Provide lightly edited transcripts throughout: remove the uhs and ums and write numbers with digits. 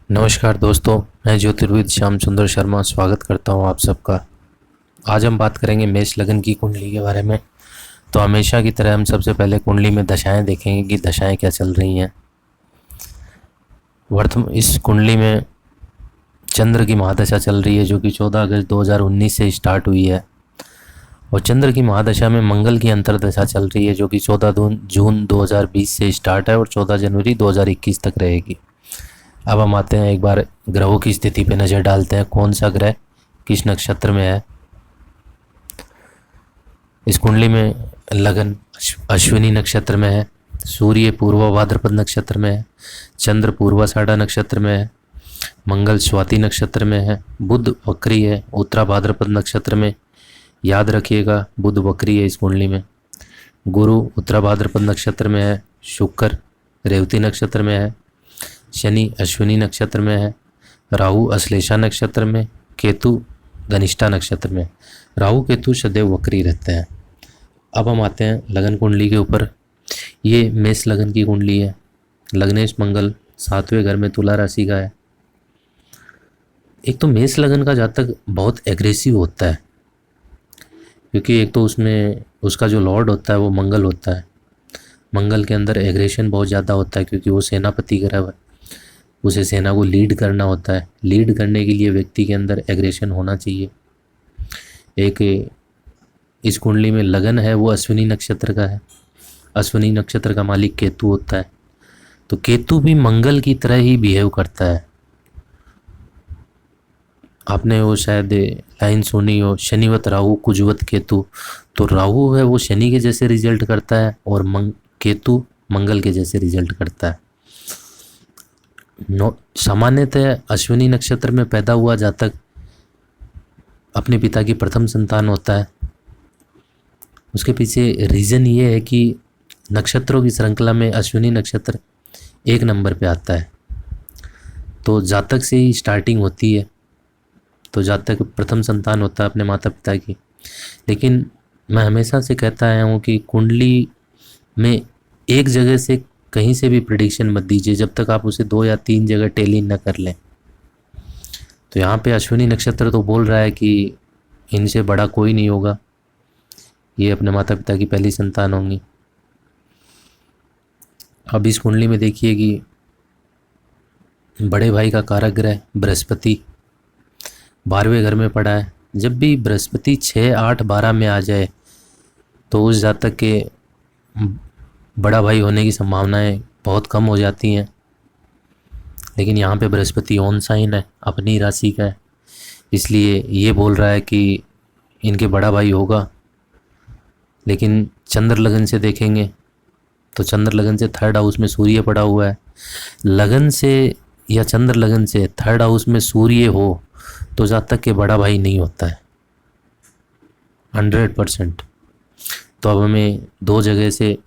नमस्कार दोस्तों, मैं ज्योतिर्विद श्याम सुंदर शर्मा स्वागत करता हूं आप सबका। आज हम बात करेंगे मेष लगन की कुंडली के बारे में। तो हमेशा की तरह हम सबसे पहले कुंडली में दशाएं देखेंगे कि दशाएं क्या चल रही हैं। वर्तमान इस कुंडली में चंद्र की महादशा चल रही है, जो कि 14 अगस्त 2019 से स्टार्ट हुई है। और चंद्र की महादशा में मंगल की अंतरदशा चल रही है, जो कि 14 जून 2020 से स्टार्ट है और 14 जनवरी 2021 तक रहेगी। अब हम आते हैं, एक बार ग्रहों की स्थिति पे नज़र डालते हैं, कौन सा ग्रह किस नक्षत्र में है। इस कुंडली में लगन अश्विनी नक्षत्र में है, सूर्य पूर्व भाद्रपद नक्षत्र में है, चंद्र पूर्वाषाढ़ा नक्षत्र में है, मंगल स्वाति नक्षत्र में है, बुध वक्री है उत्तरा भाद्रपद नक्षत्र में। याद रखिएगा, बुध वक्री है इस कुंडली में। गुरु उत्तरा भाद्रपद नक्षत्र में है, शुक्र रेवती नक्षत्र में है, शनि अश्विनी नक्षत्र में है, राहु अश्लेषा नक्षत्र में, केतु धनिष्ठा नक्षत्र में। राहु केतु सदैव वक्री रहते हैं। अब हम आते हैं लगन कुंडली के ऊपर। ये मेष लगन की कुंडली है। लग्नेश मंगल 7वें घर में तुला राशि का है। एक तो मेष लगन का जातक बहुत एग्रेसिव होता है, क्योंकि एक तो उसमें उसका जो लॉर्ड होता है वो मंगल होता है। मंगल के अंदर एग्रेशन बहुत ज़्यादा होता है, क्योंकि वो सेनापति ग्रह है, उसे सेना को लीड करना होता है। लीड करने के लिए व्यक्ति के अंदर एग्रेशन होना चाहिए। एक इस कुंडली में लगन है वो अश्विनी नक्षत्र का है। अश्विनी नक्षत्र का मालिक केतु होता है, तो केतु भी मंगल की तरह ही बिहेव करता है। आपने वो शायद लाइन सुनी हो, शनिवत राहु कुजवत केतु। तो राहु है वो शनि के जैसे रिजल्ट करता है और केतु मंगल के जैसे रिजल्ट करता है। सामान्यतः अश्विनी नक्षत्र में पैदा हुआ जातक अपने पिता की प्रथम संतान होता है। उसके पीछे रीज़न ये है कि नक्षत्रों की श्रृंखला में अश्विनी नक्षत्र 1 नंबर पे आता है, तो जातक से ही स्टार्टिंग होती है। तो जातक प्रथम संतान होता है अपने माता पिता की। लेकिन मैं हमेशा से कहता आया हूँ कि कुंडली में एक जगह से कहीं से भी प्रेडिक्शन मत दीजिए जब तक आप उसे 2 या 3 जगह टेली न कर लें। तो यहाँ पे अश्विनी नक्षत्र तो बोल रहा है कि इनसे बड़ा कोई नहीं होगा, ये अपने माता पिता की पहली संतान होंगी। अब इस कुंडली में देखिए कि बड़े भाई का कारक ग्रह बृहस्पति 12वें घर में पड़ा है। जब भी बृहस्पति 6, 8, 12 में आ जाए तो उस जातक के बड़ा भाई होने की संभावनाएं बहुत कम हो जाती हैं। लेकिन यहाँ पे बृहस्पति ऑन साइन है, अपनी राशि का है, इसलिए ये बोल रहा है कि इनके बड़ा भाई होगा। लेकिन चंद्र लगन से देखेंगे तो चंद्र लगन से 3rd हाउस में सूर्य पड़ा हुआ है। लगन से या चंद्र लगन से 3rd हाउस में सूर्य हो तो जातक के बड़ा भाई नहीं होता है 100%। तो अब हमें 2 जगह से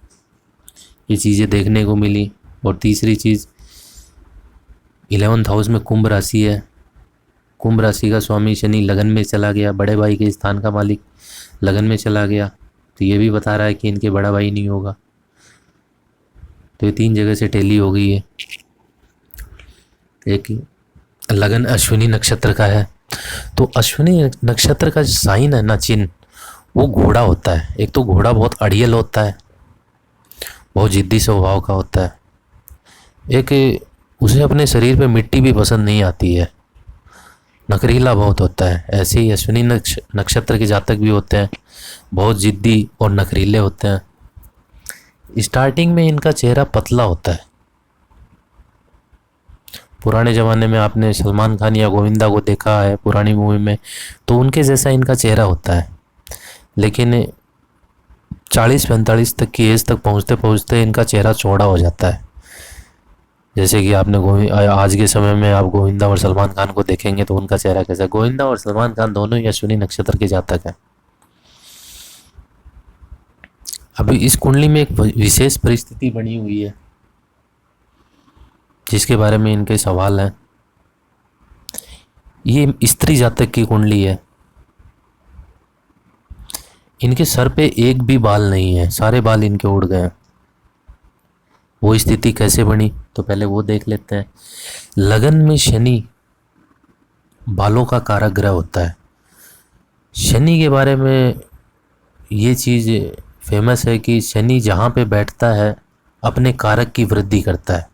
ये चीज़ें देखने को मिली। और तीसरी चीज़, 11th हाउस में कुंभ राशि है। कुंभ राशि का स्वामी शनि लगन में चला गया, बड़े भाई के स्थान का मालिक लगन में चला गया, तो ये भी बता रहा है कि इनके बड़ा भाई नहीं होगा। तो ये 3 जगह से टेली हो गई है। एक लगन अश्विनी नक्षत्र का है, तो अश्विनी नक्षत्र का साइन है ना, चिन्ह, वो घोड़ा होता है। एक तो घोड़ा बहुत अड़ियल होता है, बहुत जिद्दी स्वभाव का होता है। एक उसे अपने शरीर पे मिट्टी भी पसंद नहीं आती है, नखरीला बहुत होता है। ऐसे ही अश्विनी नक्षत्र के जातक भी होते हैं, बहुत जिद्दी और नखरीले होते हैं। स्टार्टिंग में इनका चेहरा पतला होता है। पुराने ज़माने में आपने सलमान खान या गोविंदा को देखा है पुरानी मूवी में, तो उनके जैसा इनका चेहरा होता है। लेकिन 40-45 तक की एज तक पहुँचते पहुँचते इनका चेहरा चौड़ा हो जाता है। जैसे कि आपने आज के समय में आप गोविंदा और सलमान खान को देखेंगे तो उनका चेहरा कैसा है। गोविंदा और सलमान खान दोनों ही अश्विनी नक्षत्र के जातक हैं। अभी इस कुंडली में एक विशेष परिस्थिति बनी हुई है जिसके बारे में इनके सवाल हैं। ये स्त्री जातक की कुंडली है। इनके सर पे एक भी बाल नहीं है, सारे बाल इनके उड़ गए हैं। वो स्थिति कैसे बनी, तो पहले वो देख लेते हैं। लगन में शनि बालों का कारक ग्रह होता है। शनि के बारे में ये चीज़ फेमस है कि शनि जहाँ पे बैठता है अपने कारक की वृद्धि करता है।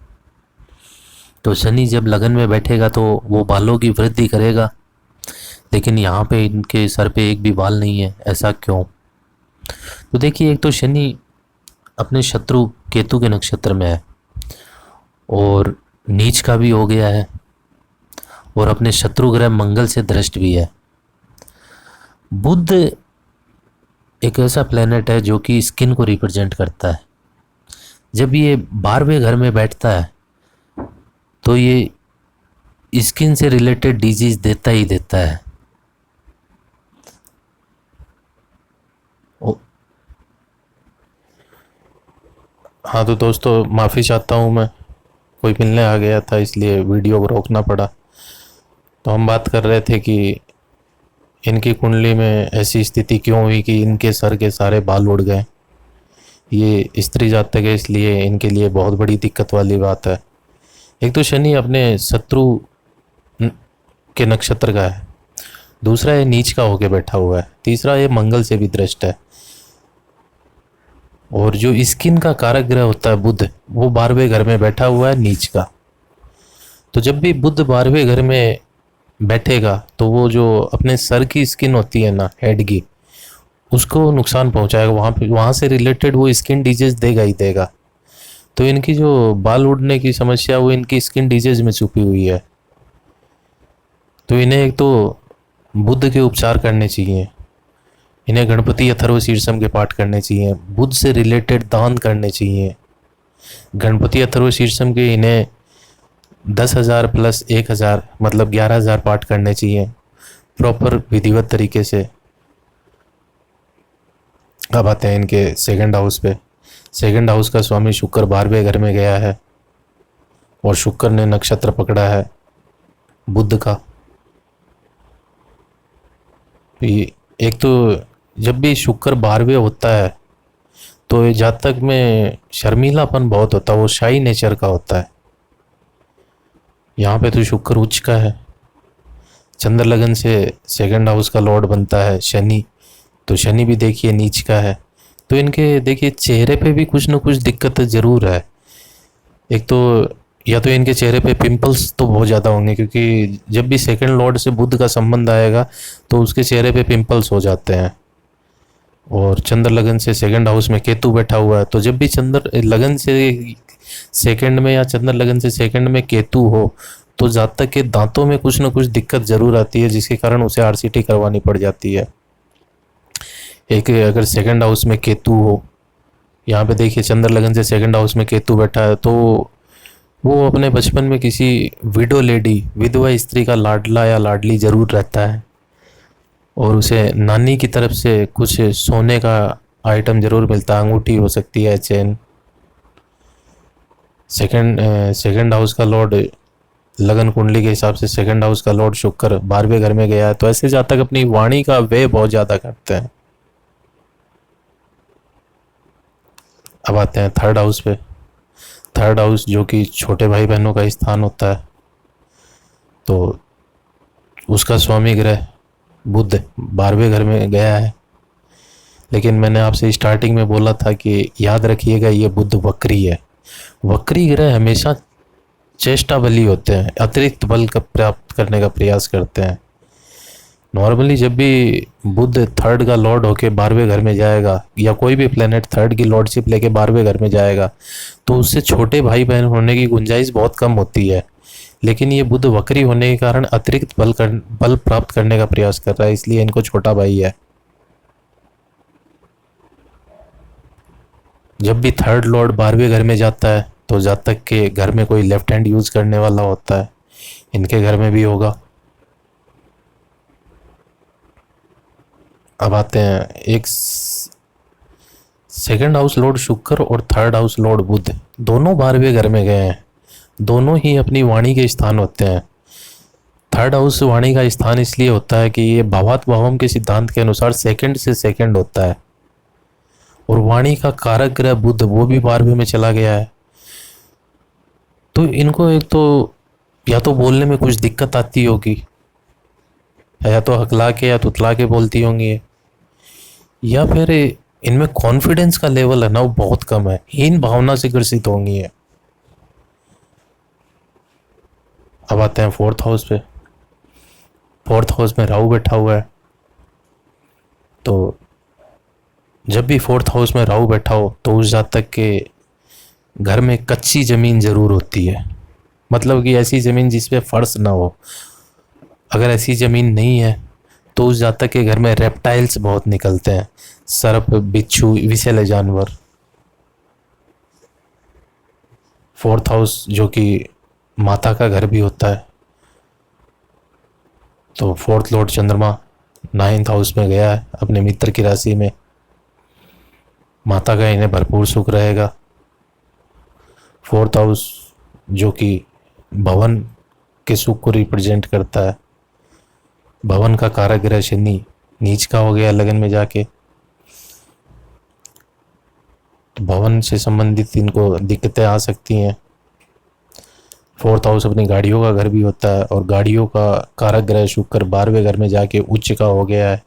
तो शनि जब लगन में बैठेगा तो वो बालों की वृद्धि करेगा, लेकिन यहाँ पे इनके सर पे एक भी बाल नहीं है। ऐसा क्यों? तो देखिए, एक तो शनि अपने शत्रु केतु के नक्षत्र में है और नीच का भी हो गया है, और अपने शत्रु ग्रह मंगल से दृष्ट भी है। बुध एक ऐसा प्लेनेट है जो कि स्किन को रिप्रेजेंट करता है। जब ये 12वें घर में बैठता है तो ये स्किन से रिलेटेड डिजीज देता ही देता है। हाँ तो दोस्तों, माफ़ी चाहता हूँ, मैं कोई मिलने आ गया था इसलिए वीडियो को रोकना पड़ा। तो हम बात कर रहे थे कि इनकी कुंडली में ऐसी स्थिति क्यों हुई कि इनके सर के सारे बाल उड़ गए। ये स्त्री जातक है, इसलिए इनके लिए बहुत बड़ी दिक्कत वाली बात है। एक तो शनि अपने शत्रु के नक्षत्र का है, दूसरा ये नीच का होके बैठा हुआ है, तीसरा ये मंगल से भी दृष्ट है, और जो स्किन का कारक ग्रह होता है बुध, वो 12वें घर में बैठा हुआ है नीच का। तो जब भी बुध 12वें घर में बैठेगा तो वो जो अपने सर की स्किन होती है ना, हेड की, उसको नुकसान पहुंचाएगा। वहाँ से रिलेटेड वो स्किन डिजीज देगा ही देगा। तो इनकी जो बाल उड़ने की समस्या वो इनकी स्किन डिजीज में छुपी हुई है। तो इन्हें एक तो बुध के उपचार करने चाहिए, इन्हें गणपति अथर्व शीर्षम के पाठ करने चाहिए, बुध से रिलेटेड दान करने चाहिए। गणपति अथर्व शीर्षम के इन्हें 10,000 प्लस 1,000 मतलब 11,000 पाठ करने चाहिए प्रॉपर विधिवत तरीके से। अब आते हैं इनके सेकंड हाउस पे। सेकंड हाउस का स्वामी शुक्र 12वें घर में गया है और शुक्र ने नक्षत्र पकड़ा है बुध का। एक तो जब भी शुक्र 12वें होता है तो जातक में शर्मीलापन बहुत होता है, वो शाई नेचर का होता है। यहाँ पे तो शुक्र उच्च का है, चंद्र लगन से सेकंड हाउस का लॉर्ड बनता है शनि, तो शनि भी देखिए नीच का है। तो इनके देखिए चेहरे पे भी कुछ ना कुछ दिक्कत ज़रूर है। एक तो या तो इनके चेहरे पे पिंपल्स तो बहुत ज़्यादा होंगे, क्योंकि जब भी सेकंड लॉर्ड से बुध का संबंध आएगा तो उसके चेहरे पे पिंपल्स हो जाते हैं। और चंद्र लगन से सेकंड हाउस में केतु बैठा हुआ है, तो जब भी चंद्र लगन से सेकंड में या चंद्र लगन से सेकंड में केतु हो तो जातक के दांतों में कुछ ना कुछ दिक्कत ज़रूर आती है, जिसके कारण उसे आरसीटी करवानी पड़ जाती है। एक अगर सेकंड हाउस में केतु हो, यहाँ पे देखिए चंद्र लगन से सेकंड हाउस में केतु बैठा है, तो वो अपने बचपन में किसी विडो लेडी, विधवा स्त्री का लाडला या लाडली ज़रूर रहता है, और उसे नानी की तरफ से कुछ सोने का आइटम ज़रूर मिलता है, अंगूठी हो सकती है, चेन। सेकंड हाउस का लॉर्ड लगन कुंडली के हिसाब से सेकंड हाउस का लॉर्ड शुक्र 12वें घर में गया है, तो ऐसे जातक अपनी वाणी का व्यय बहुत ज़्यादा करते हैं। अब आते हैं थर्ड हाउस पे। थर्ड हाउस जो कि छोटे भाई बहनों का स्थान होता है, तो उसका स्वामी ग्रह बुध 12वें घर में गया है। लेकिन मैंने आपसे स्टार्टिंग में बोला था कि याद रखिएगा ये बुध वक्री है। वक्री ग्रह हमेशा चेष्टा बली होते हैं, अतिरिक्त बल का प्राप्त करने का प्रयास करते हैं। नॉर्मली जब भी बुध थर्ड का लॉर्ड होके 12वें घर में जाएगा, या कोई भी प्लेनेट थर्ड की लॉर्डशिप लेके 12वें घर में जाएगा, तो उससे छोटे भाई बहन होने की गुंजाइश बहुत कम होती है। लेकिन ये बुध वक्री होने के कारण अतिरिक्त बल प्राप्त करने का प्रयास कर रहा है, इसलिए इनको छोटा भाई है। जब भी थर्ड लॉर्ड 12वें घर में जाता है तो जातक के घर में कोई लेफ्ट हैंड यूज करने वाला होता है, इनके घर में भी होगा। अब आते हैं एक सेकंड हाउस लॉर्ड शुक्र और थर्ड हाउस लॉर्ड बुध दोनों 12वें घर में गए हैं। दोनों ही अपनी वाणी के स्थान होते हैं। थर्ड हाउस वाणी का स्थान इसलिए होता है कि ये भावात भावम के सिद्धांत के अनुसार सेकंड से सेकंड होता है, और वाणी का कारक ग्रह बुध वो भी 12वें में चला गया है। तो इनको एक तो या तो बोलने में कुछ दिक्कत आती होगी, या तो हकला के या तुतला के बोलती होंगी, या फिर इनमें कॉन्फिडेंस का लेवल है ना वो बहुत कम है, हीन भावना से ग्रसित होंगी है। अब आते हैं फोर्थ हाउस पे। फोर्थ हाउस में राहु बैठा हुआ है, तो जब भी फोर्थ हाउस में राहु बैठा हो तो उस जातक के घर में कच्ची ज़मीन ज़रूर होती है, मतलब कि ऐसी ज़मीन जिस पे फर्श ना हो। अगर ऐसी ज़मीन नहीं है तो उस जातक के घर में रेप्टाइल्स बहुत निकलते हैं, सर्प, बिच्छू, विषैले जानवर। फोर्थ हाउस जो कि माता का घर भी होता है, तो फोर्थ लॉर्ड चंद्रमा नाइन्थ हाउस में गया है अपने मित्र की राशि में, माता का इन्हें भरपूर सुख रहेगा। फोर्थ हाउस जो कि भवन के सुख को रिप्रेजेंट करता है, भवन का कारक ग्रह शनि नीच का हो गया लगन में जाके, तो भवन से संबंधित इनको दिक्कतें आ सकती हैं। फोर्थ हाउस अपनी गाड़ियों का घर भी होता है, और गाड़ियों का कारक ग्रह शुक्र 12वें घर में जाके उच्च का हो गया है।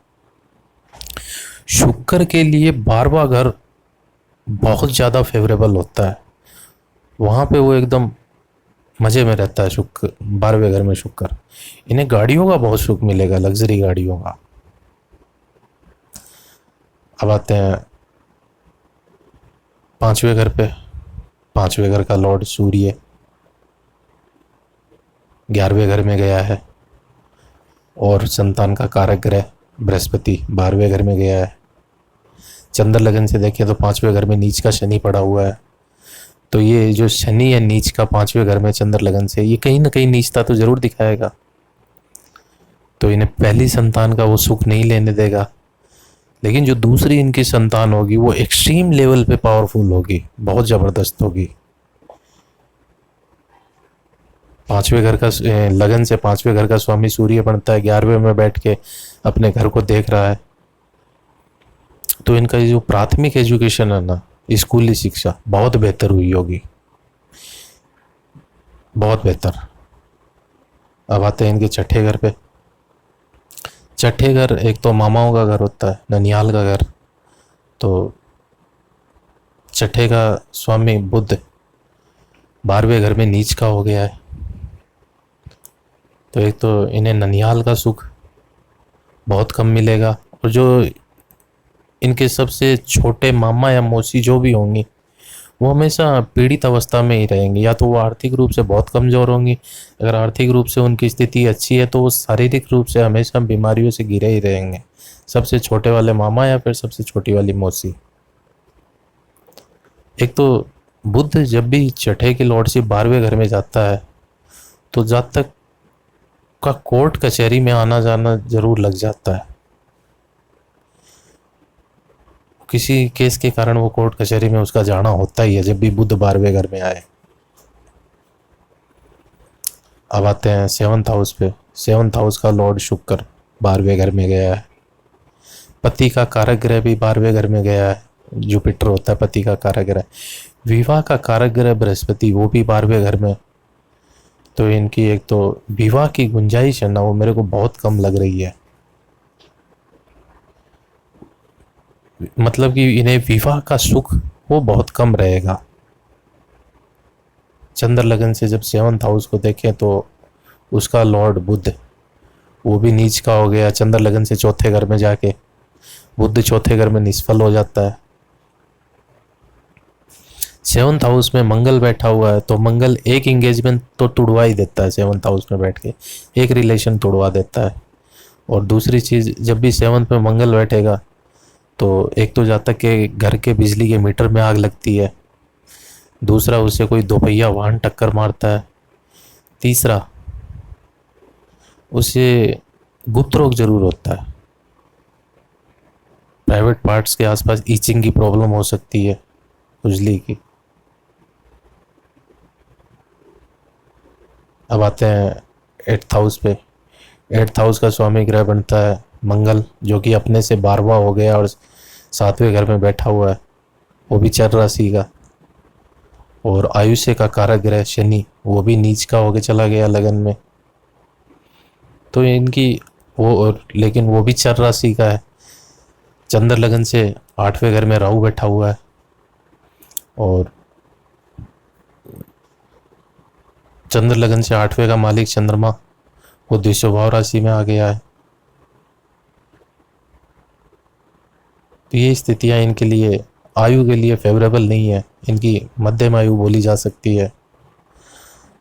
शुक्र के लिए 12वां घर बहुत ज़्यादा फेवरेबल होता है, वहाँ पे वो एकदम मज़े में रहता है। शुक्र 12वें घर में शुक्र, इन्हें गाड़ियों का बहुत सुख मिलेगा, लग्जरी गाड़ियों का। अब आते हैं 5वें घर पे। 5वें घर का लॉर्ड सूर्य 11वें घर में गया है, और संतान का कारक ग्रह बृहस्पति 12वें घर में गया है। चंद्र लगन से देखें तो 5वें घर में नीच का शनि पड़ा हुआ है, तो ये जो शनि है नीच का 5वें घर में चंद्र लगन से, ये कहीं ना कहीं नीचता तो जरूर दिखाएगा, तो इन्हें पहली संतान का वो सुख नहीं लेने देगा। लेकिन जो दूसरी इनकी संतान होगी वो एक्सट्रीम लेवल पे पावरफुल होगी, बहुत ज़बरदस्त होगी। 5वें घर का लगन से 5वें घर का स्वामी सूर्य बनता है, 11वें में बैठ के अपने घर को देख रहा है, तो इनका जो प्राथमिक एजुकेशन है ना, स्कूली शिक्षा बहुत बेहतर हुई होगी, बहुत बेहतर। अब आते हैं इनके छठे घर पे। छठे घर एक तो मामाओं का घर होता है, ननियाल का घर, तो छठे का स्वामी बुध 12वें घर में नीच का हो गया है, तो एक तो इन्हें ननियाल का सुख बहुत कम मिलेगा, और जो इनके सबसे छोटे मामा या मौसी जो भी होंगी वो हमेशा पीड़ित अवस्था में ही रहेंगी, या तो वो आर्थिक रूप से बहुत कमज़ोर होंगी, अगर आर्थिक रूप से उनकी स्थिति अच्छी है तो वो शारीरिक रूप से हमेशा बीमारियों से घिरे ही रहेंगे, सबसे छोटे वाले मामा या फिर सबसे छोटी वाली मौसी। एक तो बुध जब भी छठे की लॉर्डशिप 12वें घर में जाता है तो जातक का कोर्ट कचहरी में आना जाना जरूर लग जाता है, किसी केस के कारण वो कोर्ट कचहरी में उसका जाना होता ही है जब भी बुध 12वें घर में आए। अब आते हैं 7th हाउस पे। 7th हाउस का लॉर्ड शुक्र 12वें घर में गया है, पति का कारक ग्रह भी 12वें घर में गया है, जुपिटर होता है पति का कारक ग्रह। विवाह का कारक ग्रह बृहस्पति वो भी 12वें घर में, तो इनकी एक तो विवाह की गुंजाइश है ना वो मेरे को बहुत कम लग रही है, मतलब कि इन्हें विवाह का सुख वो बहुत कम रहेगा। चंद्र लगन से जब 7th हाउस को देखें तो उसका लॉर्ड बुध वो भी नीच का हो गया, चंद्र लगन से चौथे घर में जाके बुध चौथे घर में निष्फल हो जाता है। 7th हाउस में मंगल बैठा हुआ है, तो मंगल एक इंगेजमेंट तो तुड़वा ही देता है 7th हाउस में बैठ के, एक रिलेशन तुड़वा देता है। और दूसरी चीज़, जब भी 7th में मंगल बैठेगा तो एक तो जातक के घर के बिजली के मीटर में आग लगती है, दूसरा उसे कोई दोपहिया वाहन टक्कर मारता है, तीसरा उसे गुप्त रोग जरूर होता है, प्राइवेट पार्ट्स के आसपास ईचिंग की प्रॉब्लम हो सकती है, खुजली की। अब आते हैं 8th हाउस पे। 8th हाउस का स्वामी ग्रह बनता है मंगल, जो कि अपने से 12वां हो गया और 7वें घर में बैठा हुआ है, वो भी चर राशि का, और आयुष्य का कारक ग्रह शनि वो भी नीच का होके चला गया लगन में। तो इनकी वो, और लेकिन वो भी चर राशि का है। चंद्र लगन से 8वें घर में राहु बैठा हुआ है, और चंद्र लगन से 8वें का मालिक चंद्रमा वो द्विषभाव राशि में आ गया है। तो ये स्थितियां इनके लिए आयु के लिए फेवरेबल नहीं है, इनकी मध्यम आयु बोली जा सकती है।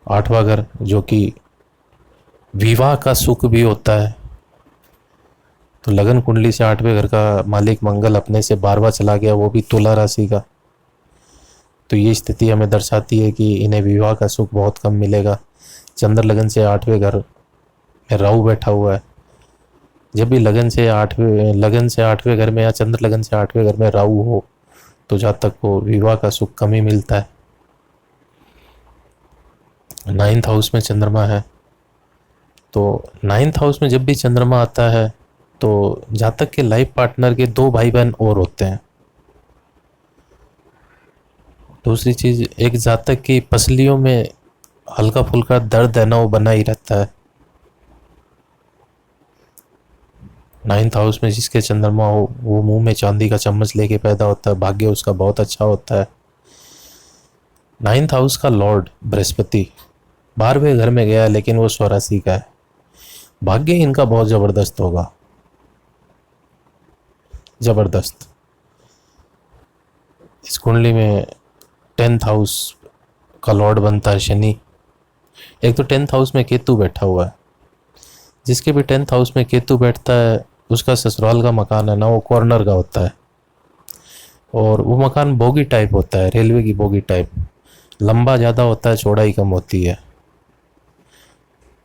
8वां घर जो कि विवाह का सुख भी होता है, तो लगन कुंडली से 8वें घर का मालिक मंगल अपने से 12वां चला गया, वो भी तुला राशि का। तो ये स्थिति हमें दर्शाती है कि इन्हें विवाह का सुख बहुत कम मिलेगा। चंद्र लगन से 8वें घर में राहु बैठा हुआ है। जब भी लगन से 8वें घर में या चंद्र लगन से 8वें घर में राहु हो, तो जहाँ तक को विवाह का सुख कम ही मिलता है। 9th हाउस में चंद्रमा है, तो 9th हाउस में जब भी चंद्रमा आता है तो जातक के लाइफ पार्टनर के 2 भाई बहन और होते हैं। दूसरी चीज, एक जातक की पसलियों में हल्का फुल्का दर्द है ना, वो बना ही रहता है। 9th हाउस में जिसके चंद्रमा हो वो मुंह में चांदी का चम्मच लेके पैदा होता है, भाग्य उसका बहुत अच्छा होता है। 9th हाउस का लॉर्ड बृहस्पति 12वें घर में गया, लेकिन वो स्वराशि का है। भाग्य इनका बहुत जबरदस्त होगा, जबरदस्त। इस कुंडली में 10th हाउस का लॉर्ड बनता है शनि। एक तो 10th हाउस में केतु बैठा हुआ है, जिसके भी 10th हाउस में केतु बैठता है उसका ससुराल का मकान है ना, वो कॉर्नर का होता है, और वो मकान बोगी टाइप होता है, रेलवे की बोगी टाइप। लंबा ज़्यादा होता है, चौड़ाई कम होती है।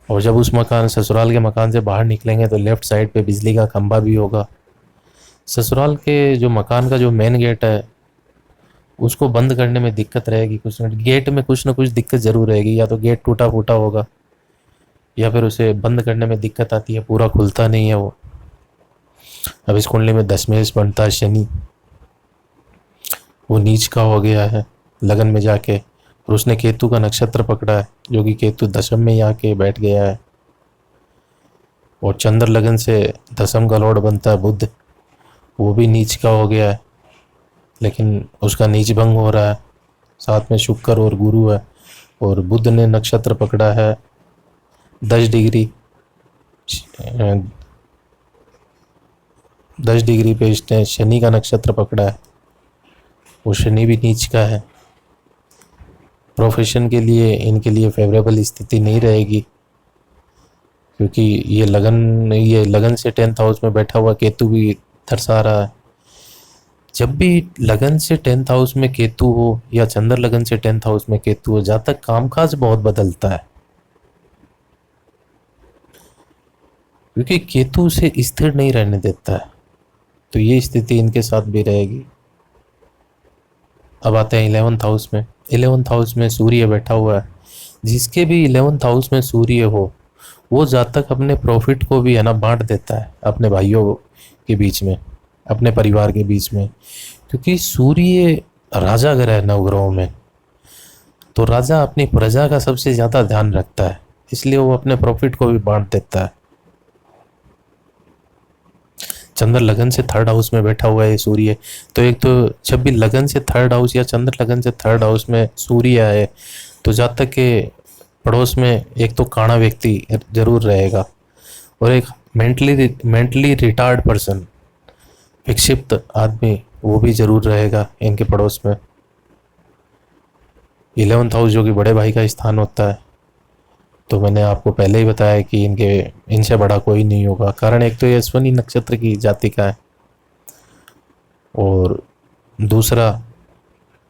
और जब उस मकान ससुराल के मकान से बाहर निकलेंगे तो लेफ्ट साइड पे बिजली का खंभा भी होगा। ससुराल के जो मकान का जो मेन गेट है उसको बंद करने में दिक्कत रहेगी, गेट में कुछ ना कुछ दिक्कत जरूर रहेगी, या तो गेट टूटा फूटा होगा या फिर उसे बंद करने में दिक्कत आती है, पूरा खुलता नहीं है वो। अब इस कुंडली में दशमेश बनता है शनि, वो नीच का हो गया है लगन में जाके, और उसने केतु का नक्षत्र पकड़ा है, जो कि केतु दशम में ही आके बैठ गया है। और चंद्र लगन से दशम का लॉर्ड बनता है बुध, वो भी नीच का हो गया है, लेकिन उसका नीच भंग हो रहा है। साथ में शुक्र और गुरु है, और बुध ने नक्षत्र पकड़ा है 10 डिग्री, 10 डिग्री पे इसने शनि का नक्षत्र पकड़ा है, वो शनि भी नीच का है। प्रोफेशन के लिए इनके लिए फेवरेबल स्थिति नहीं रहेगी, क्योंकि ये लगन से 10th हाउस में बैठा हुआ केतु भी दर्शा रहा है। जब भी लगन से 10th हाउस में केतु हो या चंद्र लगन से 10th हाउस में केतु हो, जहाँ तक कामकाज बहुत बदलता है, क्योंकि केतु उसे स्थिर नहीं रहने देता है। तो ये स्थिति इनके साथ भी रहेगी। अब आते हैं 11th हाउस में। 11th हाउस में सूर्य बैठा हुआ है। जिसके भी 11th हाउस में सूर्य हो, वो जातक अपने प्रॉफिट को भी है ना बांट देता है अपने भाइयों के बीच में, अपने परिवार के बीच में, क्योंकि सूर्य राजा ग्रह है नवग्रहों में। तो राजा अपनी प्रजा का सबसे ज़्यादा ध्यान रखता है, इसलिए वो अपने प्रॉफिट को भी बांट देता है। चंद्र लगन से 3rd हाउस में बैठा हुआ है सूर्य, तो एक तो जब भी लगन से 3rd हाउस या चंद्र लगन से 3rd हाउस में सूर्य आए, तो जब तक के पड़ोस में एक तो काणा व्यक्ति जरूर रहेगा, और एक मेंटली रिटार्ड पर्सन, विक्षिप्त आदमी, वो भी जरूर रहेगा इनके पड़ोस में। 11th हाउस जो कि बड़े भाई का स्थान होता है, तो मैंने आपको पहले ही बताया कि इनसे बड़ा कोई नहीं होगा। कारण एक तो ये अश्विनी नक्षत्र की जाति का है, और दूसरा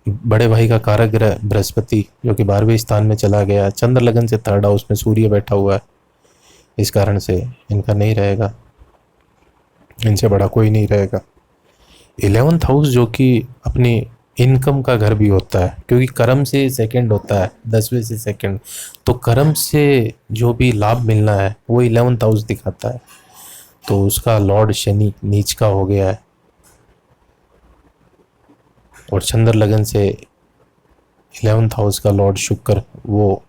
बड़े भाई का कारक ग्रह बृहस्पति जो कि 12वें स्थान में चला गया। चंद्र लगन से 3rd हाउस में सूर्य बैठा हुआ है, इस कारण से इनका नहीं रहेगा, इनसे बड़ा कोई नहीं रहेगा। 11th हाउस जो कि अपनी इनकम का घर भी होता है, क्योंकि कर्म से सेकंड होता है, 10वें से सेकंड, तो कर्म से जो भी लाभ मिलना है वो 11th हाउस दिखाता है। तो उसका लॉर्ड शनि नीच का हो गया है, और चंद्र लगन से 11th हाउस का लॉर्ड शुक्र वो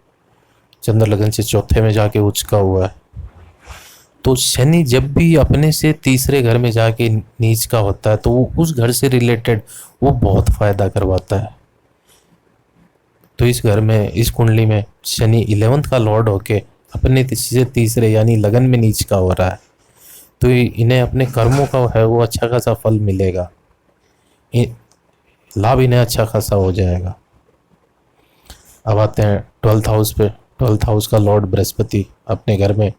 चंद्र लगन से चौथे में जाके उचका हुआ है। तो शनि जब भी अपने से तीसरे घर में जाके नीच का होता है तो वो उस घर से रिलेटेड वो बहुत फायदा करवाता है। तो इस घर में, इस कुंडली में शनि 11th का लॉर्ड होके अपने से तीसरे यानी लगन में नीच का हो रहा है, तो इन्हें अपने कर्मों का है वो अच्छा खासा फल मिलेगा, लाभ इन्हें अच्छा खासा हो जाएगा। अब आते हैं 12th हाउस पे। 12th हाउस का लॉर्ड बृहस्पति अपने घर में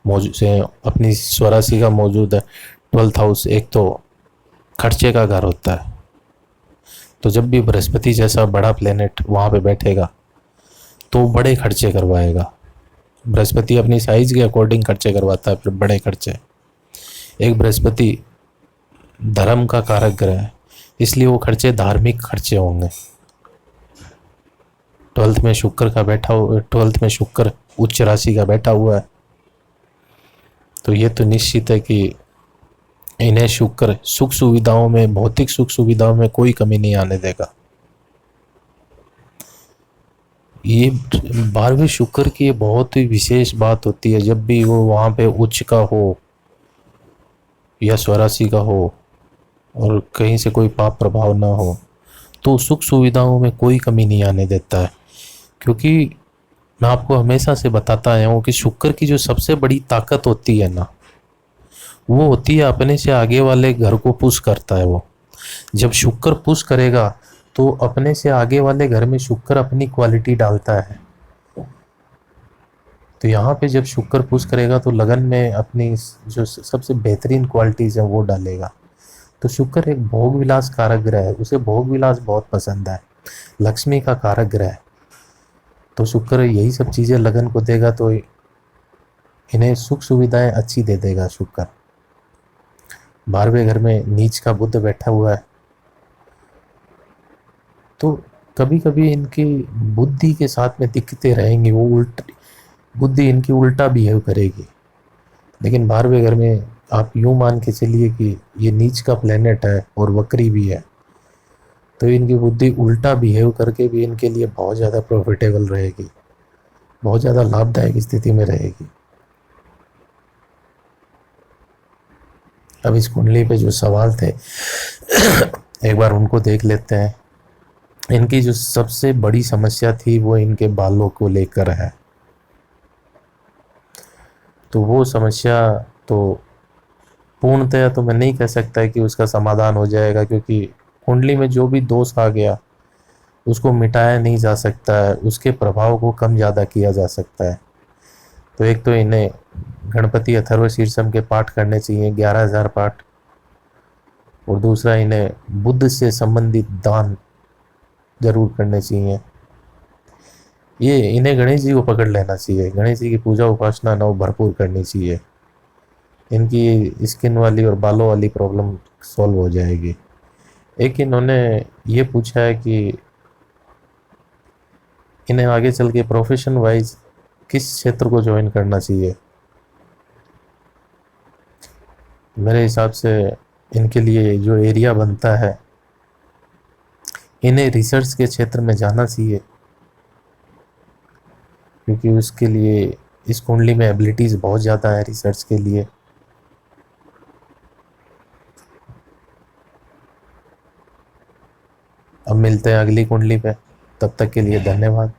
मौजूद से अपनी स्वराशि का मौजूद है। 12th हाउस एक तो खर्चे का घर होता है, तो जब भी बृहस्पति जैसा बड़ा प्लेनेट वहाँ पे बैठेगा तो बड़े खर्चे करवाएगा। बृहस्पति अपनी साइज के अकॉर्डिंग खर्चे करवाता है, फिर बड़े खर्चे। एक बृहस्पति धर्म का कारक ग्रह है, इसलिए वो खर्चे धार्मिक खर्चे होंगे। 12th में शुक्र का बैठा हुआ, 12th में शुक्र उच्च राशि का बैठा हुआ है, तो ये तो निश्चित है कि इन्हें शुक्र सुख सुविधाओं में, भौतिक सुख सुविधाओं में कोई कमी नहीं आने देगा। ये 12वें शुक्र की बहुत ही विशेष बात होती है, जब भी वो वहाँ पे उच्च का हो या स्वराशि का हो और कहीं से कोई पाप प्रभाव ना हो, तो सुख सुविधाओं में कोई कमी नहीं आने देता है। क्योंकि मैं आपको हमेशा से बताता आया हूँ कि शुक्र की जो सबसे बड़ी ताकत होती है ना, वो होती है अपने से आगे वाले घर को पुश करता है। वो जब शुक्र पुश करेगा तो अपने से आगे वाले घर में शुक्र अपनी क्वालिटी डालता है। तो यहाँ पे जब शुक्र पुश करेगा तो लगन में अपनी जो सबसे बेहतरीन क्वालिटीज़ हैं वो डालेगा। तो शुक्र एक भोग विलास कारक ग्रह है, उसे भोग विलास बहुत पसंद है, लक्ष्मी का कारक ग्रह है। तो शुक्र यही सब चीज़ें लगन को देगा, तो इन्हें सुख सुविधाएं अच्छी दे देगा शुक्र। 12वें घर में नीच का बुध बैठा हुआ है, तो कभी कभी इनकी बुद्धि के साथ में दिक्कतें रहेंगी, वो उल्ट बुद्धि इनकी उल्टा बिहेव करेगी। लेकिन 12वें घर में आप यूँ मान के चलिए कि ये नीच का प्लेनेट है और वक्री भी है, तो इनकी बुद्धि उल्टा बिहेव करके भी इनके लिए बहुत ज़्यादा प्रॉफिटेबल रहेगी, बहुत ज़्यादा लाभदायक स्थिति में रहेगी। अब इस कुंडली पे जो सवाल थे एक बार उनको देख लेते हैं। इनकी जो सबसे बड़ी समस्या थी वो इनके बालों को लेकर है। तो वो समस्या तो पूर्णतया तो मैं नहीं कह सकता कि उसका समाधान हो जाएगा, क्योंकि कुंडली में जो भी दोष आ गया उसको मिटाया नहीं जा सकता है, उसके प्रभाव को कम ज़्यादा किया जा सकता है। तो एक तो इन्हें गणपति अथर्व शीर्षम के पाठ करने चाहिए, 11,000 पाठ। और दूसरा, इन्हें बुद्ध से संबंधित दान जरूर करने चाहिए। ये इन्हें गणेश जी को पकड़ लेना चाहिए, गणेश जी की पूजा उपासना नव भरपूर करनी चाहिए। इनकी स्किन वाली और बालों वाली प्रॉब्लम सॉल्व हो जाएगी। एक इन्होंने ये पूछा है कि इन्हें आगे चल के प्रोफेशन वाइज किस क्षेत्र को ज्वाइन करना चाहिए। मेरे हिसाब से इनके लिए जो एरिया बनता है, इन्हें रिसर्च के क्षेत्र में जाना चाहिए, क्योंकि उसके लिए इस कुंडली में एबिलिटीज़ बहुत ज़्यादा है रिसर्च के लिए। अब मिलते हैं अगली कुंडली पे, तब तक के लिए धन्यवाद।